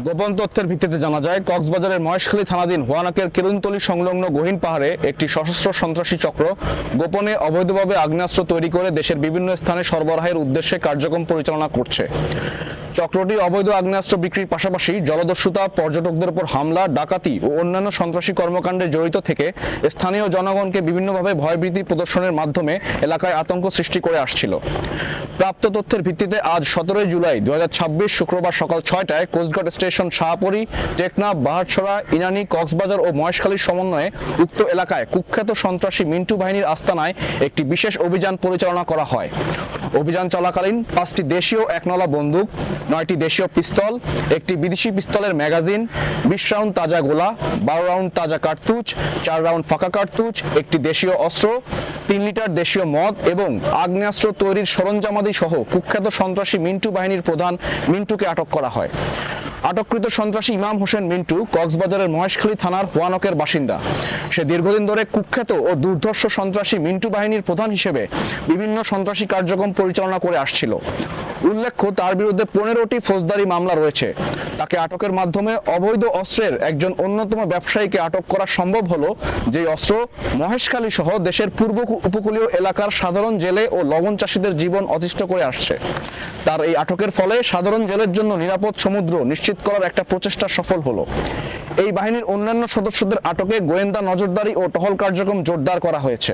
গোপন তথ্যের ভিত্তিতে জানা যায়, কক্সবাজারের মহেশখালী থানাধীন হোয়ানাকের কেরুনতলী সংলগ্ন গহীন পাহাড়ে একটি সশস্ত্র সন্ত্রাসী চক্র গোপনে অবৈধভাবে আগ্নেয়াস্ত্র তৈরি করে দেশের বিভিন্ন স্থানে সরবরাহের উদ্দেশ্যে কার্যক্রম পরিচালনা করছে। চক্রটি অবৈধ আগ্নেয়াস্ত্র বিক্রির পাশাপাশি জলদস্যুতা, পর্যটকদের উপর হামলা, ডাকাতি ও অন্যান্য সন্ত্রাসী কর্মকাণ্ডে জড়িত থেকে স্থানীয় জনগণকে বিভিন্নভাবে ভয়ভীতি প্রদর্শনের মাধ্যমে এলাকায় আতঙ্ক সৃষ্টি করে আসছিল। প্রাপ্ত তথ্যের ভিত্তিতে আজ 17 জুলাই 2026 শুক্রবার সকাল 6টায় কোস্টগার্ড স্টেশন, শাহপরী, টেকনাফ, বাহারছড়া, ইনানী, কক্সবাজার ও মহেশখালীর সমন্বয়ে উক্ত এলাকায় কুখ্যাত সন্ত্রাসী মিন্টু বাহিনীর আস্তানায় একটি বিশেষ অভিযান পরিচালনা করা হয়। অভিযান চলাকালীন 5টি দেশীয় একনলা বন্দুক, 9টি দেশীয় পিস্তল, একটি বিদেশি পিস্তলের ম্যাগাজিন, 20 রাউন্ড তাজা গোলা, 12 রাউন্ড তাজা কার্তুজ, 4 রাউন্ড ফাঁকা কার্তুজ, একটি দেশীয় অস্ত্র, 3 লিটার দেশীয় মদ এবং আগ্নেয়াস্ত্র তৈরির সরঞ্জামাদি সহ কুখ্যাত সন্ত্রাসী মিন্টু বাহিনীর প্রধান মিন্টুকে আটক করা হয়। আটককৃত সন্ত্রাসী ইমাম হোসেন মিন্টু কক্সবাজারের মহেশখালী থানার হোয়ানকের বাসিন্দা। সে দীর্ঘদিন ধরে কুখ্যাত ও দুর্ধর্ষ সন্ত্রাসী মিন্টু বাহিনীর প্রধান হিসেবে বিভিন্ন সন্ত্রাসী কার্যক্রম পরিচালনা করে আসছিল। উল্লেখ্য, তার বিরুদ্ধে 15টি ফৌজদারি মামলা রয়েছে। তাকে আটকের মাধ্যমে অবৈধ অস্ত্রের একজন অন্যতম ব্যবসায়ীকে আটক করা সম্ভব হলো, যে অস্ত্র মহেশখালী সহ দেশের পূর্ব উপকূলীয় এলাকার সাধারণ জেলে ও লবণ চাষীদের জীবন অতিষ্ঠ করে আসছে। তার এই আটকের ফলে সাধারণ জেলের জন্য নিরাপদ সমুদ্র নিশ্চিত করার একটা প্রচেষ্টা সফল হলো। এই বাহিনীর অন্যান্য সদস্যদের আটকে গোয়েন্দা নজরদারি ও টহল কার্যক্রম জোরদার করা হয়েছে।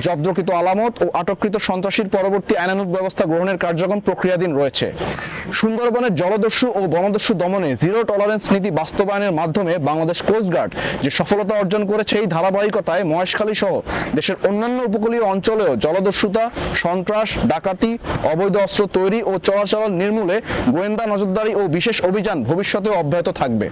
জব্দকৃত আলামত ও আটককৃত সন্ত্রাসীর পরবর্তী আইনানুগ ব্যবস্থা গ্রহণের কার্যক্রম প্রক্রিয়াধীন রয়েছে। সুন্দরবনের জলদস্যু ও বনদস্যু দমনে জিরো টলারেন্স নীতি বাস্তবায়নের মাধ্যমে বাংলাদেশ কোস্টগার্ড যে সফলতা অর্জন করেছে, এই ধারাবাহিকতায় মহেশখালী সহ দেশের অন্যান্য উপকূলীয় অঞ্চলেও জলদস্যুতা, সন্ত্রাস, ডাকাতি, অবৈধ অস্ত্র তৈরি ও চোরাচালান নির্মূলে গোয়েন্দা নজরদারি ও বিশেষ অভিযান ভবিষ্যতেও অব্যাহত থাকবে।